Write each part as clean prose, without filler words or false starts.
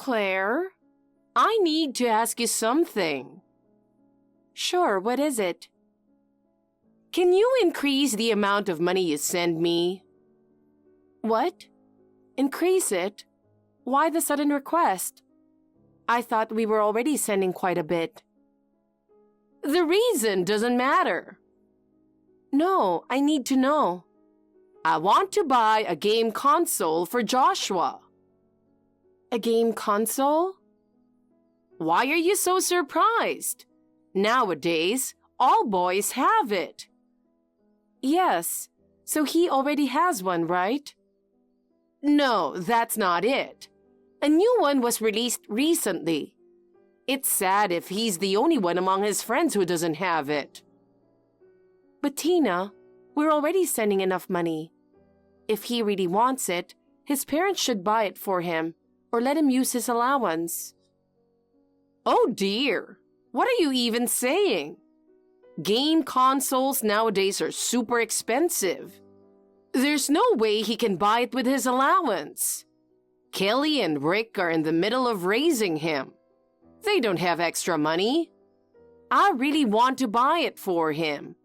Claire, I need to ask you something. Sure, what is it? Can you increase the amount of money you send me? What? Increase it? Why the sudden request? I thought we were already sending quite a bit. The reason doesn't matter. No, I need to know. I want to buy a game console for Joshua. A game console? Why are you so surprised? Nowadays, all boys have it. Yes, so he already has one, right? No, that's not it. A new one was released recently. It's sad if he's the only one among his friends who doesn't have it. But Tina, we're already sending enough money. If he really wants it, his parents should buy it for him or let him use his allowance. Oh dear, what are you even saying? Game consoles nowadays are super expensive. There's no way he can buy it with his allowance. Kelly and Rick are in the middle of raising him. They don't have extra money. I really want to buy it for him.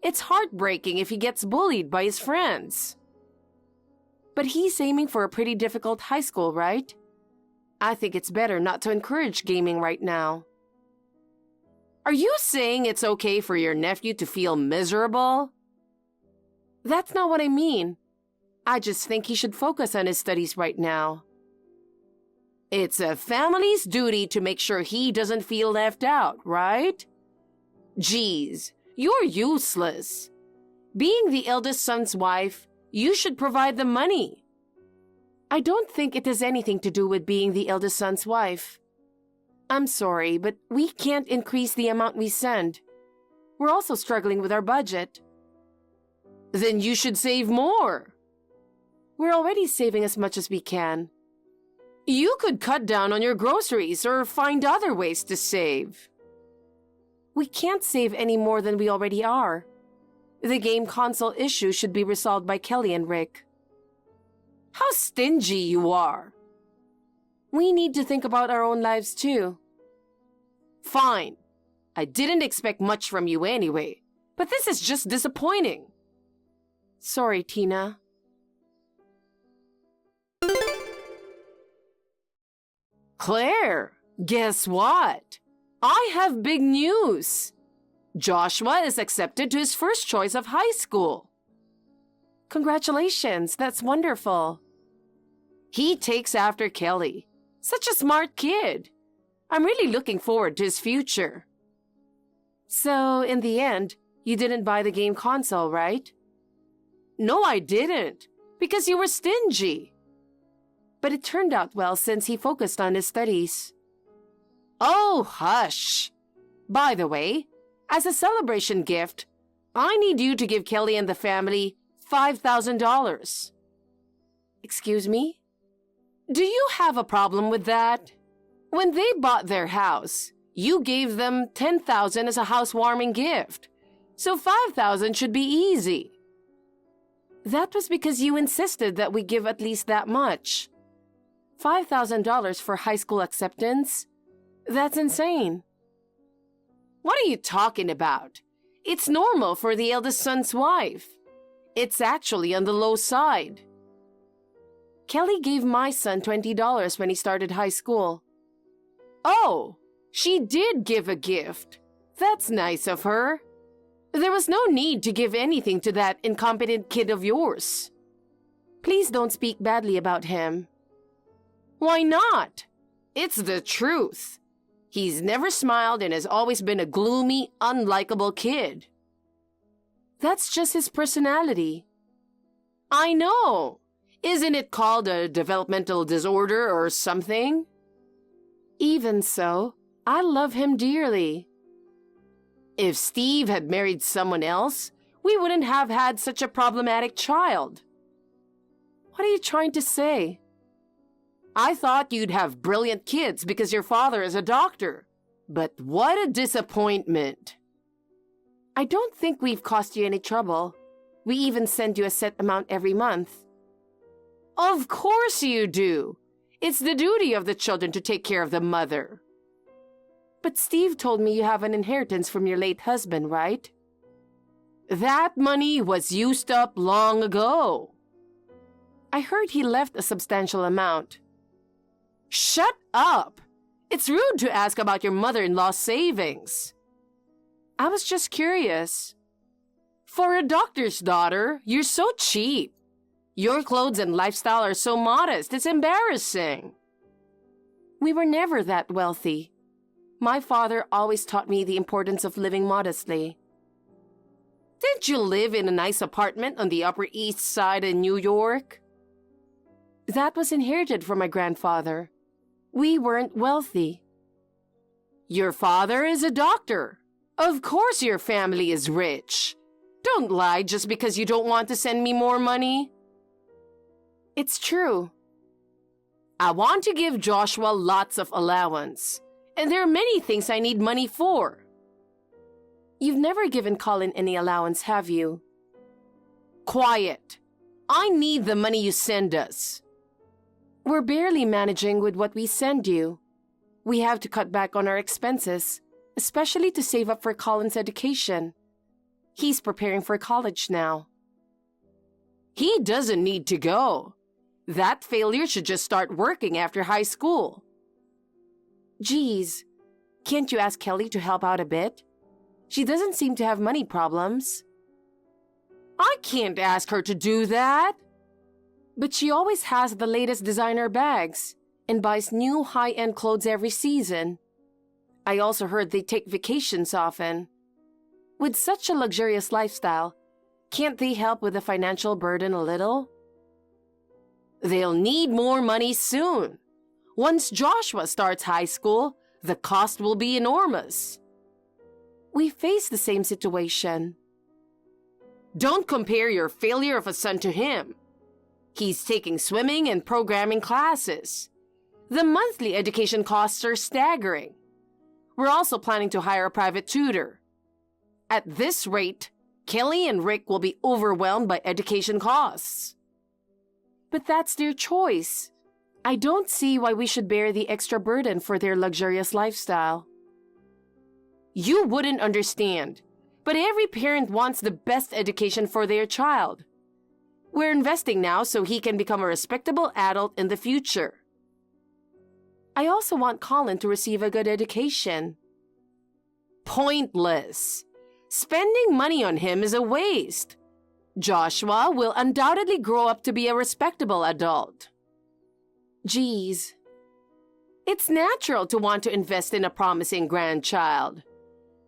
It's heartbreaking if he gets bullied by his friends. But he's aiming for a pretty difficult high school, right? I think it's better not to encourage gaming right now. Are you saying it's okay for your nephew to feel miserable? That's not what I mean. I just think he should focus on his studies right now. It's a family's duty to make sure he doesn't feel left out, right? Geez, you're useless. Being the eldest son's wife, you should provide the money. I don't think it has anything to do with being the eldest son's wife. I'm sorry, but we can't increase the amount we send. We're also struggling with our budget. Then you should save more. We're already saving as much as we can. You could cut down on your groceries or find other ways to save. We can't save any more than we already are. The game console issue should be resolved by Kelly and Rick. How stingy you are. We need to think about our own lives too. Fine. I didn't expect much from you anyway, but this is just disappointing. Sorry, Tina. Claire, guess what? I have big news. Joshua is accepted to his first choice of high school. Congratulations, that's wonderful. He takes after Kelly. Such a smart kid. I'm really looking forward to his future. So, in the end, you didn't buy the game console, right? No, I didn't, because you were stingy. But it turned out well since he focused on his studies. Oh, hush. By the way, as a celebration gift, I need you to give Kelly and the family $5,000. Excuse me? Do you have a problem with that? When they bought their house, you gave them $10,000 as a housewarming gift, so $5,000 should be easy. That was because you insisted that we give at least that much. $5,000 for high school acceptance? That's insane. What are you talking about? It's normal for the eldest son's wife. It's actually on the low side. Kelly gave my son $20 when he started high school. Oh, she did give a gift. That's nice of her. There was no need to give anything to that incompetent kid of yours. Please don't speak badly about him. Why not? It's the truth. He's never smiled and has always been a gloomy, unlikable kid. That's just his personality. I know. Isn't it called a developmental disorder or something? Even so, I love him dearly. If Steve had married someone else, we wouldn't have had such a problematic child. What are you trying to say? I thought you'd have brilliant kids because your father is a doctor. But what a disappointment. I don't think we've caused you any trouble. We even send you a set amount every month. Of course you do. It's the duty of the children to take care of the mother. But Steve told me you have an inheritance from your late husband, right? That money was used up long ago. I heard he left a substantial amount. Shut up! It's rude to ask about your mother-in-law's savings. I was just curious. For a doctor's daughter, you're so cheap. Your clothes and lifestyle are so modest, it's embarrassing. We were never that wealthy. My father always taught me the importance of living modestly. Didn't you live in a nice apartment on the Upper East Side in New York? That was inherited from my grandfather. We weren't wealthy. Your father is a doctor. Of course your family is rich. Don't lie just because you don't want to send me more money. It's true. I want to give Joshua lots of allowance, and there are many things I need money for. You've never given Colin any allowance, have you? Quiet. I need the money you send us. We're barely managing with what we send you. We have to cut back on our expenses, especially to save up for Colin's education. He's preparing for college now. He doesn't need to go. That failure should just start working after high school. Geez, can't you ask Kelly to help out a bit? She doesn't seem to have money problems. I can't ask her to do that. But she always has the latest designer bags and buys new high-end clothes every season. I also heard they take vacations often. With such a luxurious lifestyle, can't they help with the financial burden a little? They'll need more money soon. Once Joshua starts high school, the cost will be enormous. We face the same situation. Don't compare your failure of a son to him. He's taking swimming and programming classes. The monthly education costs are staggering. We're also planning to hire a private tutor. At this rate, Kelly and Rick will be overwhelmed by education costs. But that's their choice. I don't see why we should bear the extra burden for their luxurious lifestyle. You wouldn't understand, but every parent wants the best education for their child. We're investing now so he can become a respectable adult in the future. I also want Colin to receive a good education. Pointless. Spending money on him is a waste. Joshua will undoubtedly grow up to be a respectable adult. Geez. It's natural to want to invest in a promising grandchild.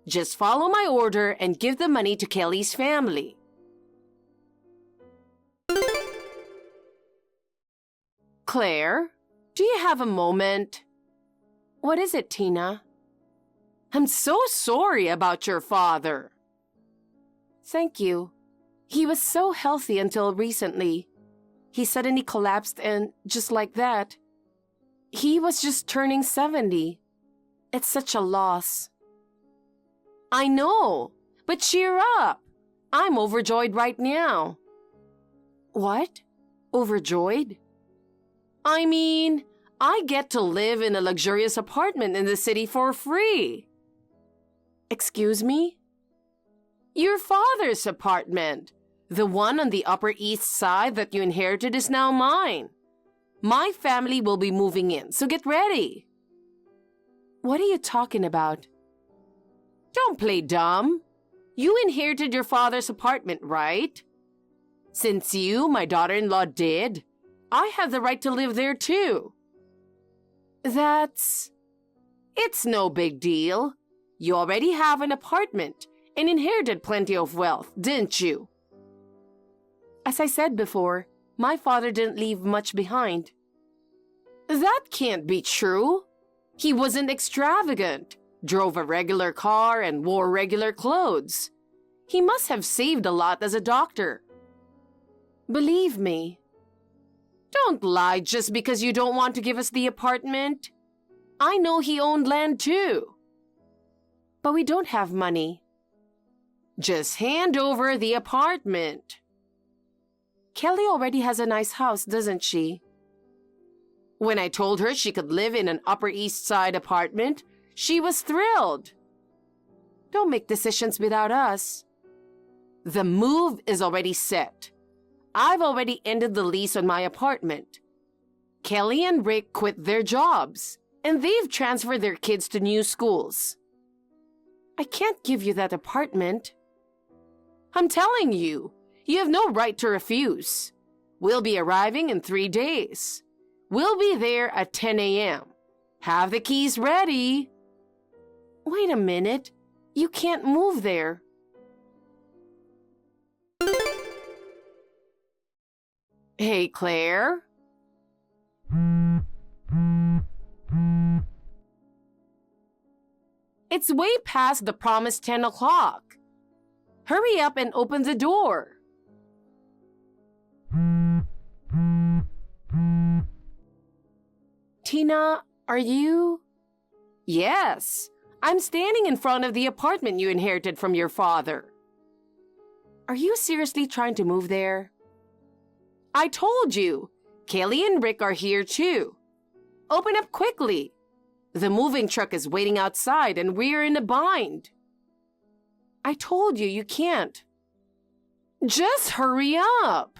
Just follow my order and give the money to Kelly's family. Claire, do you have a moment? What is it, Tina? I'm so sorry about your father. Thank you. He was so healthy until recently. He suddenly collapsed and just like that. He was just turning 70. It's such a loss. I know, but cheer up. I'm overjoyed right now. What? Overjoyed? I mean, I get to live in a luxurious apartment in the city for free. Excuse me? Your father's apartment. The one on the Upper East Side that you inherited is now mine. My family will be moving in, so get ready. What are you talking about? Don't play dumb. You inherited your father's apartment, right? Since you, my daughter-in-law, did, I have the right to live there too. It's no big deal. You already have an apartment and inherited plenty of wealth, didn't you? As I said before, my father didn't leave much behind. That can't be true. He wasn't extravagant, drove a regular car, and wore regular clothes. He must have saved a lot as a doctor. Believe me. Don't lie just because you don't want to give us the apartment. I know he owned land too. But we don't have money. Just hand over the apartment. Kelly already has a nice house, doesn't she? When I told her she could live in an Upper East Side apartment, she was thrilled. Don't make decisions without us. The move is already set. I've already ended the lease on my apartment. Kelly and Rick quit their jobs, and they've transferred their kids to new schools. I can't give you that apartment. I'm telling you, you have no right to refuse. We'll be arriving in 3 days. We'll be there at 10 a.m. Have the keys ready. Wait a minute. You can't move there. Hey, Claire. It's way past the promised 10 o'clock. Hurry up and open the door. Tina, are you? Yes, I'm standing in front of the apartment you inherited from your father. Are you seriously trying to move there? I told you, Kelly and Rick are here too. Open up quickly. The moving truck is waiting outside and we're in a bind. I told you, you can't. Just hurry up.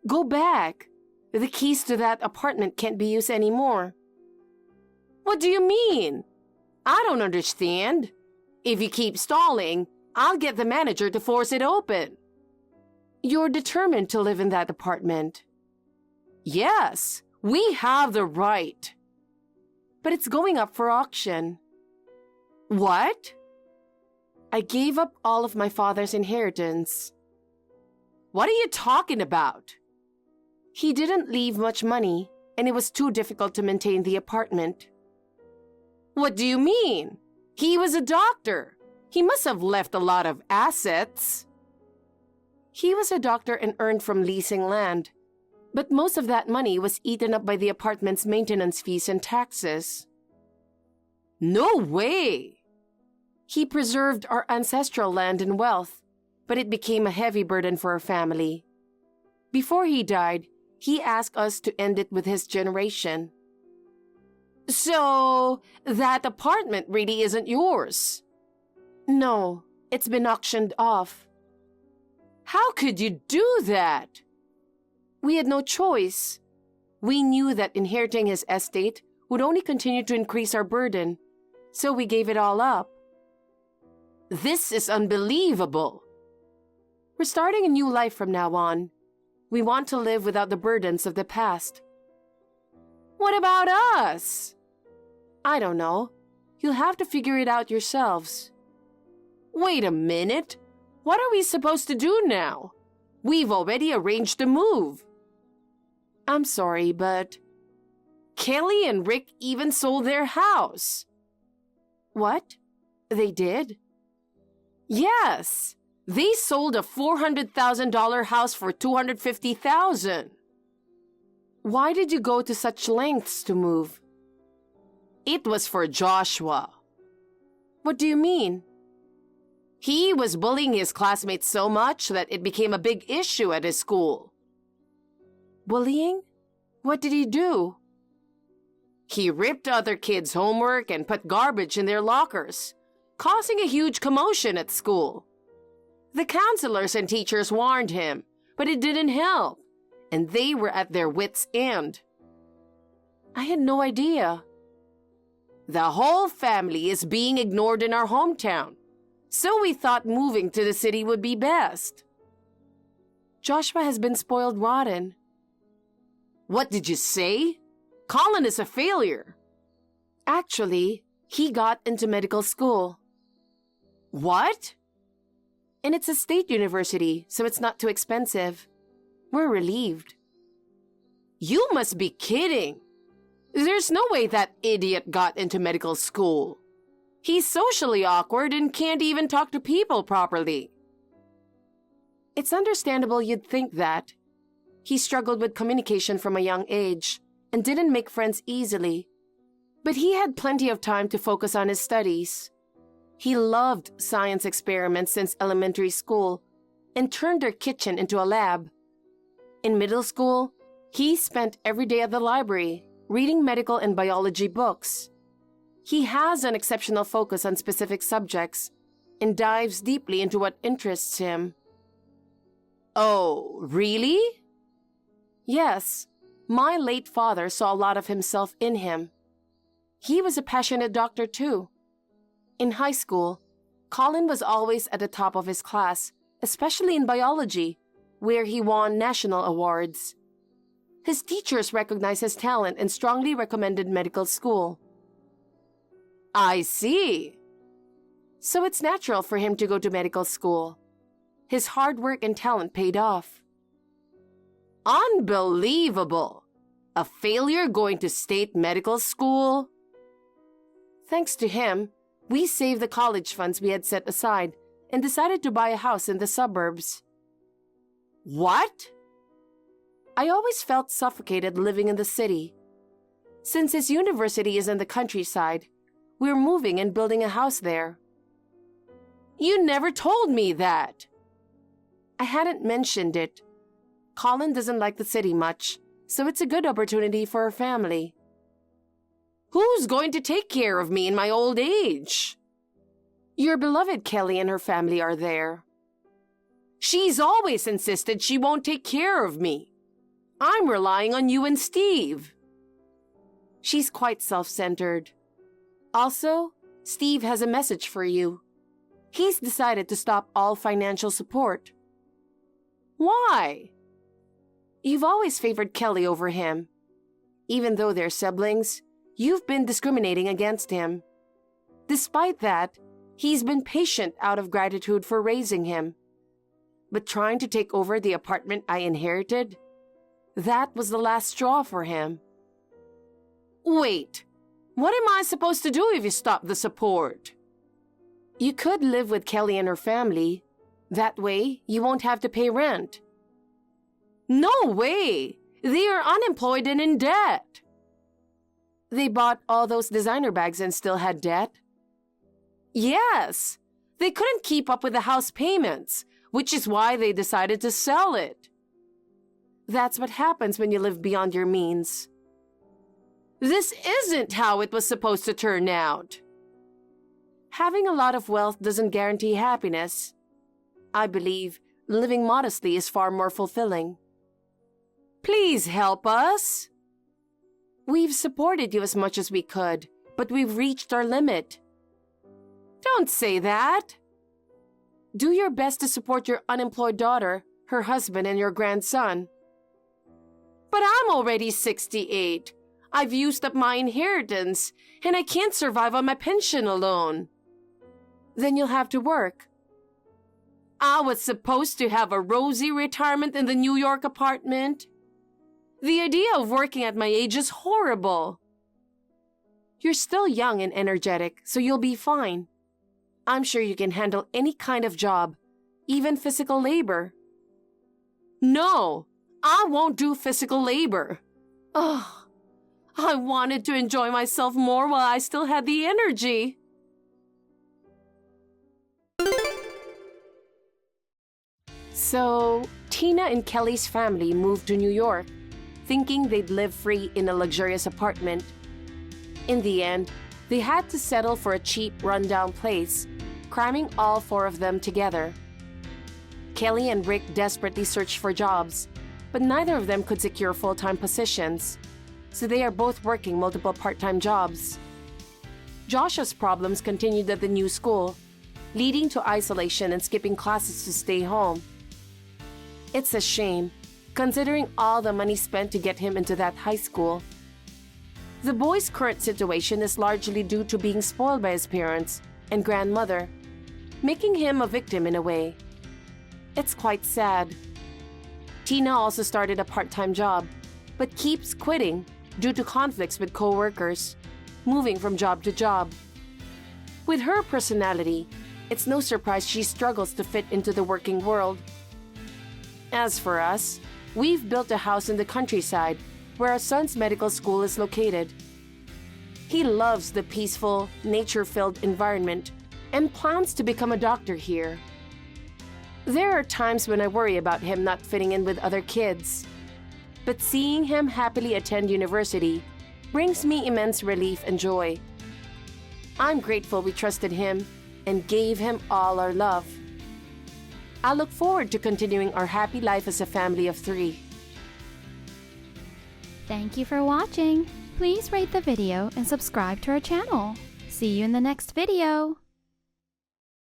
Go back. The keys to that apartment can't be used anymore. What do you mean? I don't understand. If you keep stalling, I'll get the manager to force it open. You're determined to live in that apartment. Yes, we have the right. But it's going up for auction. What? I gave up all of my father's inheritance. What are you talking about? He didn't leave much money, and it was too difficult to maintain the apartment. What do you mean? He was a doctor. He must have left a lot of assets. He was a doctor and earned from leasing land, but most of that money was eaten up by the apartment's maintenance fees and taxes. No way! He preserved our ancestral land and wealth, but it became a heavy burden for our family. Before he died, he asked us to end it with his generation. So, that apartment really isn't yours? No, it's been auctioned off. How could you do that? We had no choice. We knew that inheriting his estate would only continue to increase our burden, so we gave it all up. This is unbelievable. We're starting a new life from now on. We want to live without the burdens of the past. What about us? I don't know. You'll have to figure it out yourselves. Wait a minute. What are we supposed to do now? We've already arranged the move. I'm sorry, but Kelly and Rick even sold their house. What? They did? Yes. They sold a $400,000 house for $250,000. Why did you go to such lengths to move? It was for Joshua. What do you mean? He was bullying his classmates so much that it became a big issue at his school. Bullying? What did he do? He ripped other kids' homework and put garbage in their lockers, causing a huge commotion at school. The counselors and teachers warned him, but it didn't help, and they were at their wits' end. I had no idea. The whole family is being ignored in our hometown, so we thought moving to the city would be best. Joshua has been spoiled rotten. What did you say? Colin is a failure. Actually, he got into medical school. What? And it's a state university, so it's not too expensive. We're relieved. You must be kidding. There's no way that idiot got into medical school. He's socially awkward and can't even talk to people properly. It's understandable you'd think that. He struggled with communication from a young age and didn't make friends easily. But he had plenty of time to focus on his studies. He loved science experiments since elementary school and turned their kitchen into a lab. In middle school, he spent every day at the library reading medical and biology books. He has an exceptional focus on specific subjects and dives deeply into what interests him. Oh, really? Yes, my late father saw a lot of himself in him. He was a passionate doctor too. In high school, Colin was always at the top of his class, especially in biology, where he won national awards. His teachers recognized his talent and strongly recommended medical school. I see. So it's natural for him to go to medical school. His hard work and talent paid off. Unbelievable! A failure going to state medical school? Thanks to him, we saved the college funds we had set aside and decided to buy a house in the suburbs. What? I always felt suffocated living in the city. Since his university is in the countryside, we're moving and building a house there. You never told me that. I hadn't mentioned it. Colin doesn't like the city much, so it's a good opportunity for our family. Who's going to take care of me in my old age? Your beloved Kelly and her family are there. She's always insisted she won't take care of me. I'm relying on you and Steve. She's quite self-centered. Also, Steve has a message for you. He's decided to stop all financial support. Why? You've always favored Kelly over him. Even though they're siblings, you've been discriminating against him. Despite that, he's been patient out of gratitude for raising him. But trying to take over the apartment I inherited, that was the last straw for him. Wait, what am I supposed to do if you stop the support? You could live with Kelly and her family. That way, you won't have to pay rent. No way! They are unemployed and in debt. They bought all those designer bags and still had debt? Yes! They couldn't keep up with the house payments, which is why they decided to sell it. That's what happens when you live beyond your means. This isn't how it was supposed to turn out. Having a lot of wealth doesn't guarantee happiness. I believe living modestly is far more fulfilling. Please help us. We've supported you as much as we could, but we've reached our limit. Don't say that. Do your best to support your unemployed daughter, her husband, and your grandson. But I'm already 68. I've used up my inheritance, and I can't survive on my pension alone. Then you'll have to work. I was supposed to have a rosy retirement in the New York apartment. The idea of working at my age is horrible. You're still young and energetic, so you'll be fine. I'm sure you can handle any kind of job, even physical labor. No, I won't do physical labor. Oh, I wanted to enjoy myself more while I still had the energy. So, Tina and Kelly's family moved to New York, thinking they'd live free in a luxurious apartment. In the end, they had to settle for a cheap, rundown place, cramming all four of them together. Kelly and Rick desperately searched for jobs, but neither of them could secure full-time positions, so they are both working multiple part-time jobs. Josh's problems continued at the new school, leading to isolation and skipping classes to stay home. It's a shame, considering all the money spent to get him into that high school. The boy's current situation is largely due to being spoiled by his parents and grandmother, making him a victim in a way. It's quite sad. Tina also started a part-time job, but keeps quitting due to conflicts with co-workers, moving from job to job. With her personality, it's no surprise she struggles to fit into the working world. As for us, we've built a house in the countryside where our son's medical school is located. He loves the peaceful, nature-filled environment and plans to become a doctor here. There are times when I worry about him not fitting in with other kids, but seeing him happily attend university brings me immense relief and joy. I'm grateful we trusted him and gave him all our love. I look forward to continuing our happy life as a family of 3. Thank you for watching. Please rate the video and subscribe to our channel. See you in the next video.